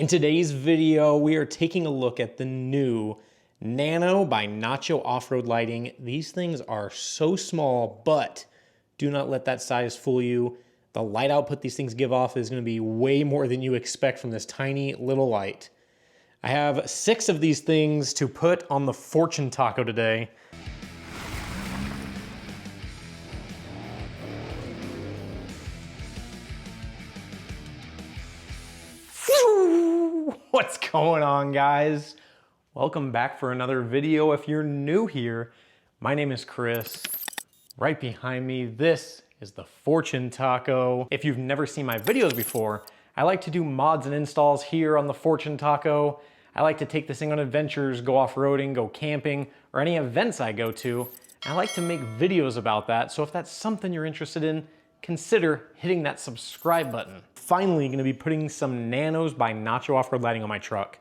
In today's video, we are taking a look at the new Nano by Nacho Off-Road lighting. These things are so small, but do not let that size fool you. The light output these things give off is going to be way more than you expect from this tiny little light. I have 6 of these things to put on the fortune taco today. What's going on, guys? Welcome back for another video. If you're new here, my name is Chris. Right behind me, this is the fortune taco. If you've never seen my videos before, I like to do mods and installs here on the fortune taco. I like to take this thing on adventures, go off-roading, go camping, or any events I go to. I like to make videos about that, so if that's something you're interested in, consider hitting that subscribe button. Finally gonna be putting some Nanos by Nacho Off-Road lighting on my truck.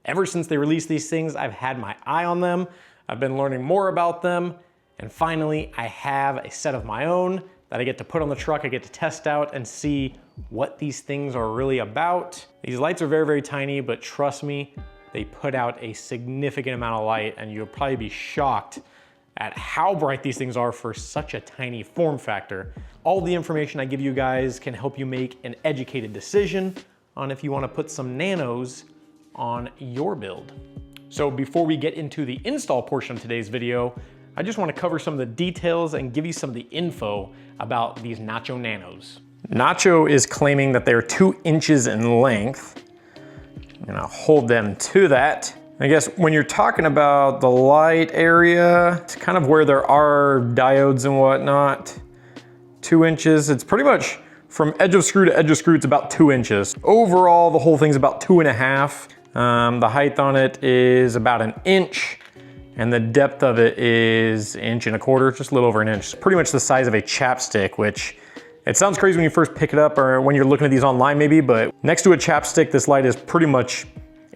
Ever since they released these things, I've had my eye on them. I've been learning more about them. And finally, I have a set of my own that I get to put on the truck. I get to test out and see what these things are really about. These lights are very, very tiny, but trust me, they put out a significant amount of light, and you'll probably be shocked at how bright these things are for such a tiny form factor. All the information I give you guys can help you make an educated decision on if you want to put some Nanos on your build. So before we get into the install portion of today's video, I just want to cover some of the details and give you some of the info about these Nacho Nanos. Nacho is claiming that they're 2 inches in length. I'm gonna hold them to that. I guess when you're talking about the light area, it's kind of where there are diodes and whatnot. 2 inches, it's pretty much from edge of screw to edge of screw, it's about 2 inches. Overall, the whole thing's about 2.5. The height on it is about 1 inch, and the depth of it is 1.25 inches, just a little over 1 inch. It's pretty much the size of a chapstick, which it sounds crazy when you first pick it up or when you're looking at these online maybe, but next to a chapstick, this light is pretty much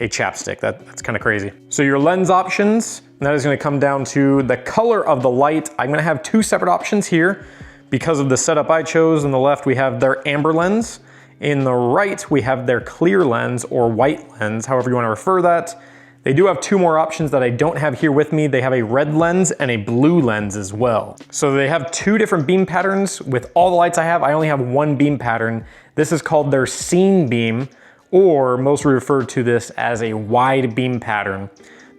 a chapstick. That's kind of crazy. So your lens options, that is gonna come down to the color of the light. I'm gonna have 2 separate options here because of the setup I chose. On the left, we have their amber lens. In the right, we have their clear lens or white lens, however you wanna refer that. They do have 2 more options that I don't have here with me. They have a red lens and a blue lens as well. So they have 2 different beam patterns. With all the lights I have, I only have 1 beam pattern. This is called their scene beam, or most refer to this as a wide beam pattern.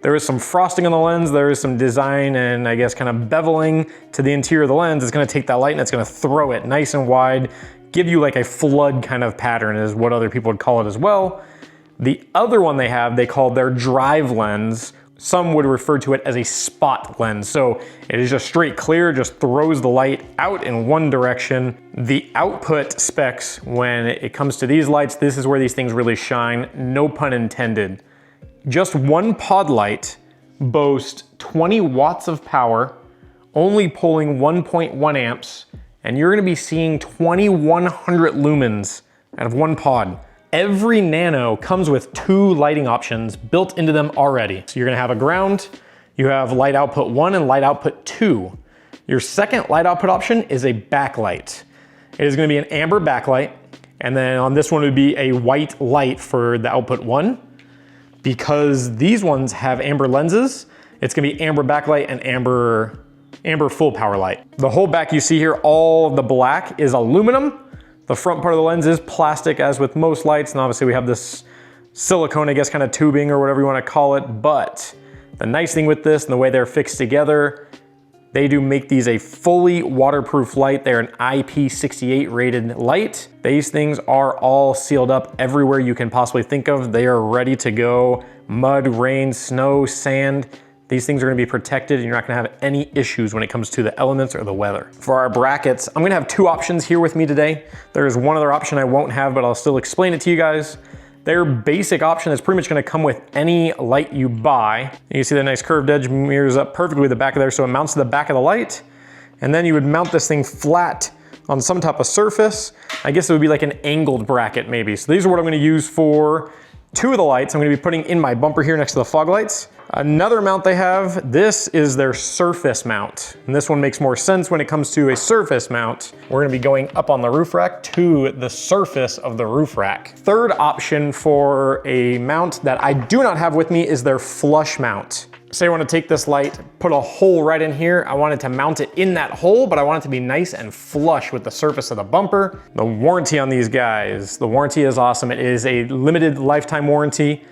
There is some frosting on the lens, there is some design and I guess kind of beveling to the interior of the lens. It's gonna take that light and it's gonna throw it nice and wide, give you like a flood kind of pattern is what other people would call it as well. The other one they have, they call their drive lens. Some would refer to it as a spot lens. So it is just straight clear, just throws the light out in one direction. The output specs, when it comes to these lights, this is where these things really shine, no pun intended. Just one pod light boasts 20 watts of power, only pulling 1.1 amps, and you're gonna be seeing 2,100 lumens out of one pod. Every Nano comes with 2 lighting options built into them already. So you're gonna have a ground, you have light output 1 and light output 2. Your second light output option is a backlight. It is gonna be an amber backlight, and then on this one would be a white light for the output 1. Because these ones have amber lenses, it's gonna be amber backlight and amber full power light. The whole back you see here, all of the black is aluminum. The front part of the lens is plastic, as with most lights, and obviously we have this silicone, I guess, kind of tubing or whatever you want to call it. But the nice thing with this and the way they're fixed together, they do make these a fully waterproof light. They're an IP68 rated light. These things are all sealed up everywhere you can possibly think of. They are ready to go. Mud, rain, snow, sand. These things are gonna be protected and you're not gonna have any issues when it comes to the elements or the weather. For our brackets, I'm gonna have 2 options here with me today. There's one other option I won't have, but I'll still explain it to you guys. Their basic option is pretty much gonna come with any light you buy. You see the nice curved edge mirrors up perfectly with the back of there, so it mounts to the back of the light. And then you would mount this thing flat on some type of surface. I guess it would be like an angled bracket maybe. So these are what I'm gonna use for Two of the lights I'm gonna be putting in my bumper here next to the fog lights. Another mount they have, this is their surface mount. And this one makes more sense when it comes to a surface mount. We're gonna be going up on the roof rack to the surface of the roof rack. Third option for a mount that I do not have with me is their flush mount. Say I want to take this light, put a hole right in here. I want it to mount it in that hole, but I want it to be nice and flush with the surface of the bumper. The warranty on these guys, the warranty is awesome. It is a limited lifetime warranty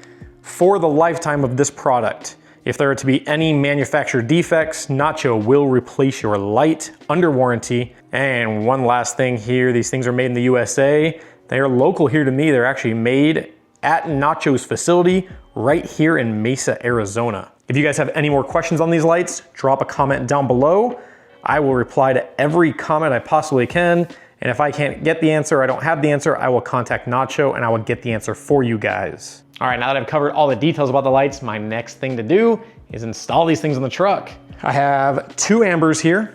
for the lifetime of this product. If there are to be any manufacturer defects, Nacho will replace your light under warranty. And one last thing here, these things are made in the USA. They are local here to me. They're actually made at Nacho's facility right here in Mesa, Arizona. If you guys have any more questions on these lights, drop a comment down below. I will reply to every comment I possibly can. And if I can't get the answer, I don't have the answer, I will contact Nacho and I will get the answer for you guys. All right, now that I've covered all the details about the lights, my next thing to do is install these things in the truck. I have two ambers here.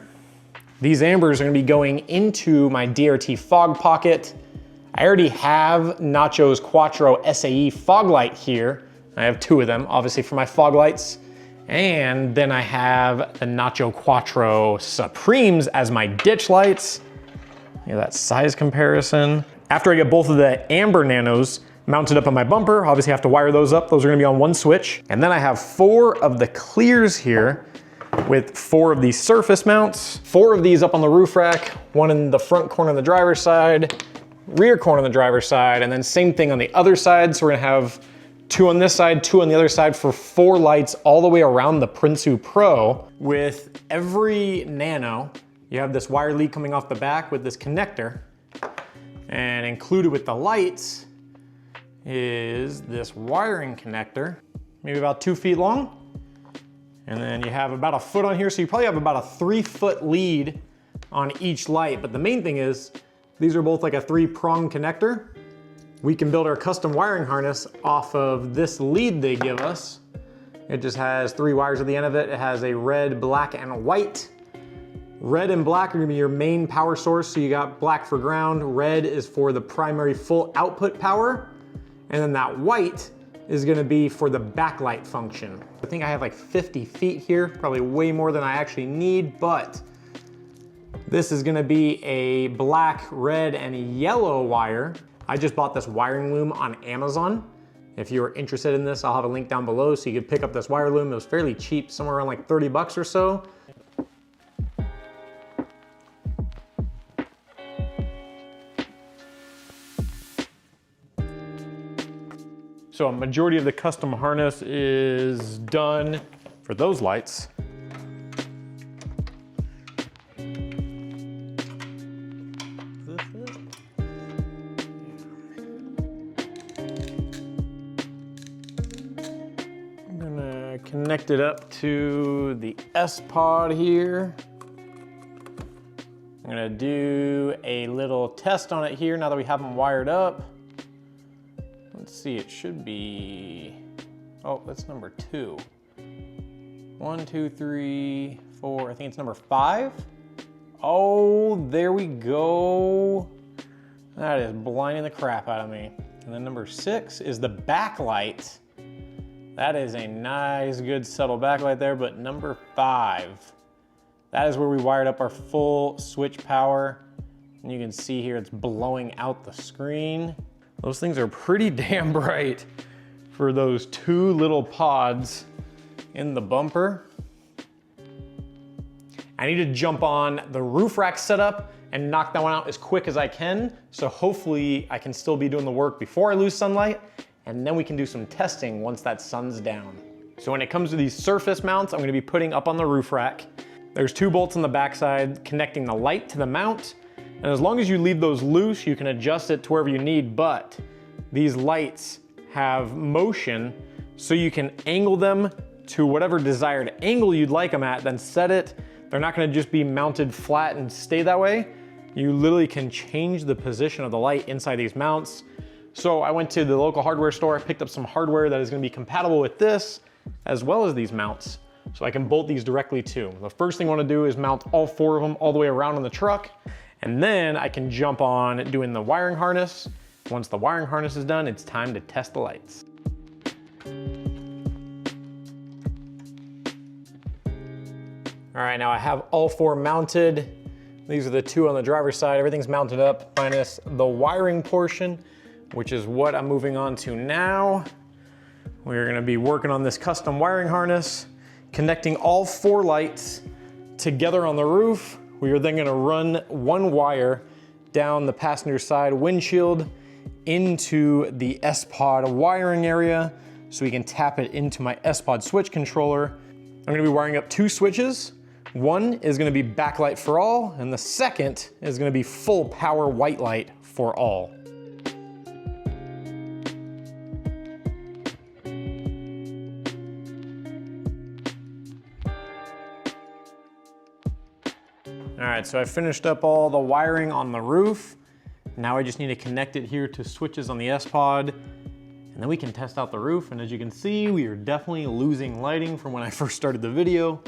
These ambers are gonna be going into my DRT fog pocket. I already have Nacho's Quattro SAE fog light here. I have two of them, obviously for my fog lights. And then I have the Nacho Quattro Supremes as my ditch lights. Look at that size comparison. After I get both of the amber nanos mounted up on my bumper, obviously I have to wire those up. Those are gonna be on one switch. And then I have 4 of the clears here with 4 of these surface mounts. 4 of these up on the roof rack, one in the front corner on the driver's side, rear corner on the driver's side, and then same thing on the other side. So we're gonna have 2 on this side, 2 on the other side for 4 lights all the way around the Prinsu Pro. With every nano, you have this wire lead coming off the back with this connector. And included with the lights is this wiring connector, maybe about 2 feet long. And then you have about a foot on here, so you probably have about a 3-foot lead on each light. But the main thing is, these are both like a 3-prong connector. We can build our custom wiring harness off of this lead they give us. It just has 3 wires at the end of it. It has a red, black, and white. Red and black are gonna be your main power source. So you got black for ground, red is for the primary full output power. And then that white is gonna be for the backlight function. I think I have like 50 feet here, probably way more than I actually need, but this is gonna be a black, red, and yellow wire. I just bought this wiring loom on Amazon. If you're interested in this, I'll have a link down below so you could pick up this wire loom. It was fairly cheap, somewhere around like 30 bucks or so. So a majority of the custom harness is done for those lights. Connect it up to the sPOD here. I'm gonna do a little test on it here now that we have them wired up. Let's see, it should be, oh, that's number 2. 1, 2, 3, 4, I think it's number 5. Oh, there we go. That is blinding the crap out of me. And then number 6 is the backlight. That is a nice, good, subtle backlight there, but number 5, that is where we wired up our full switch power. And you can see here, it's blowing out the screen. Those things are pretty damn bright for those 2 little pods in the bumper. I need to jump on the roof rack setup and knock that one out as quick as I can. So hopefully I can still be doing the work before I lose sunlight. And then we can do some testing once that sun's down. So when it comes to these surface mounts, I'm gonna be putting up on the roof rack. There's 2 bolts on the backside connecting the light to the mount. And as long as you leave those loose, you can adjust it to wherever you need, but these lights have motion, so you can angle them to whatever desired angle you'd like them at, then set it. They're not gonna just be mounted flat and stay that way. You literally can change the position of the light inside these mounts. So I went to the local hardware store, I picked up some hardware that is gonna be compatible with this, as well as these mounts. So I can bolt these directly too. The first thing I wanna do is mount all 4 of them all the way around on the truck, and then I can jump on doing the wiring harness. Once the wiring harness is done, it's time to test the lights. All right, now I have all 4 mounted. These are the 2 on the driver's side. Everything's mounted up minus the wiring portion, which is what I'm moving on to now. We're gonna be working on this custom wiring harness, connecting all 4 lights together on the roof. We are then gonna run 1 wire down the passenger side windshield into the sPOD wiring area so we can tap it into my sPOD switch controller. I'm gonna be wiring up 2 switches. One is gonna be backlight for all, and the second is gonna be full power white light for all. All right, so I finished up all the wiring on the roof. Now I just need to connect it here to switches on the sPOD, and then we can test out the roof. And as you can see, we are definitely losing lighting from when I first started the video.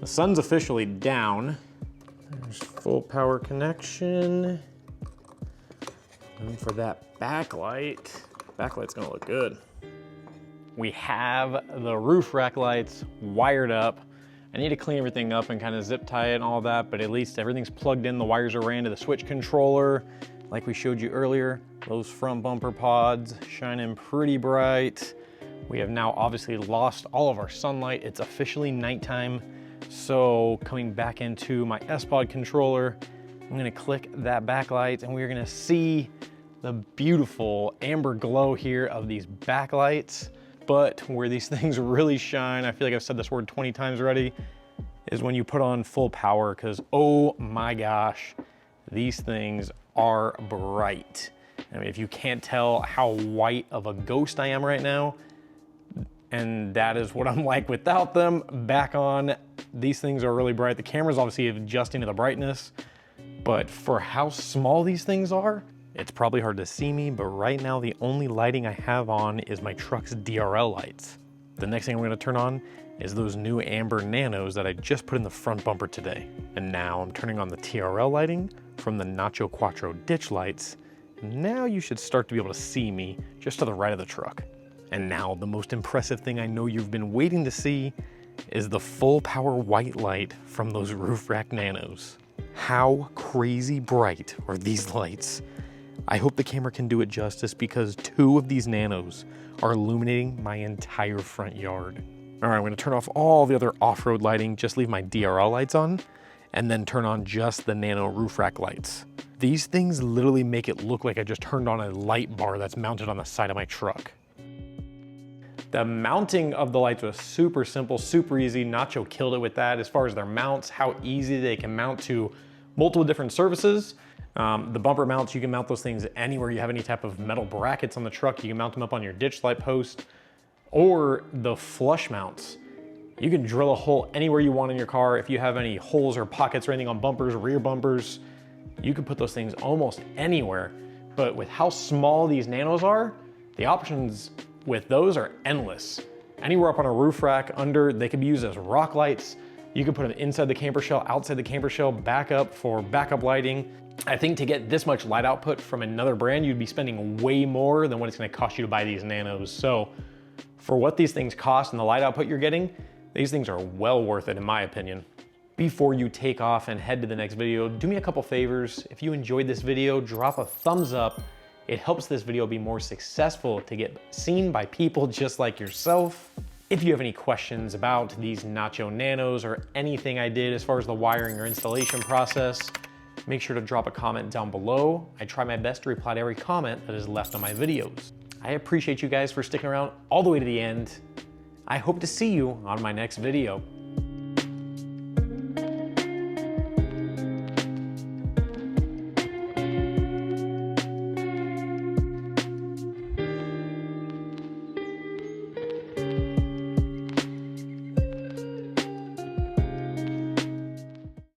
The sun's officially down. There's full power connection. And for that backlight's gonna look good. We have the roof rack lights wired up. I need to clean everything up and kind of zip tie it and all that, but at least everything's plugged in. The wires are ran to the switch controller. Like we showed you earlier, those front bumper pods shining pretty bright. We have now obviously lost all of our sunlight. It's officially nighttime. So coming back into my sPOD controller, I'm gonna click that backlight and we're gonna see the beautiful amber glow here of these backlights. But where these things really shine, I feel like I've said this word 20 times already, is when you put on full power, because oh my gosh, these things are bright. I mean, if you can't tell how white of a ghost I am right now, and that is what I'm like without them back on, these things are really bright. The camera's obviously adjusting to the brightness, but for how small these things are, it's probably hard to see me, but right now the only lighting I have on is my truck's DRL lights. The next thing I'm gonna turn on is those new amber nanos that I just put in the front bumper today. And now I'm turning on the TRL lighting from the Nacho Quattro ditch lights. And now you should start to be able to see me just to the right of the truck. And now the most impressive thing I know you've been waiting to see is the full power white light from those roof rack nanos. How crazy bright are these lights? I hope the camera can do it justice because 2 of these nanos are illuminating my entire front yard. All right, I'm gonna turn off all the other off-road lighting, just leave my DRL lights on, and then turn on just the nano roof rack lights. These things literally make it look like I just turned on a light bar that's mounted on the side of my truck. The mounting of the lights was super simple, super easy. Nacho killed it with that as far as their mounts, how easy they can mount to multiple different surfaces. The bumper mounts, you can mount those things anywhere you have any type of metal brackets on the truck. You can mount them up on your ditch light post, or the flush mounts. You can drill a hole anywhere you want in your car. If you have any holes or pockets or anything on bumpers, rear bumpers, you can put those things almost anywhere. But with how small these nanos are, the options with those are endless. Anywhere up on a roof rack, under, they can be used as rock lights. You can put them inside the camper shell, outside the camper shell, back up for backup lighting. I think to get this much light output from another brand, you'd be spending way more than what it's gonna cost you to buy these nanos. So for what these things cost and the light output you're getting, these things are well worth it in my opinion. Before you take off and head to the next video, do me a couple favors. If you enjoyed this video, drop a thumbs up. It helps this video be more successful to get seen by people just like yourself. If you have any questions about these Nacho Nanos or anything I did as far as the wiring or installation process, make sure to drop a comment down below. I try my best to reply to every comment that is left on my videos. I appreciate you guys for sticking around all the way to the end. I hope to see you on my next video.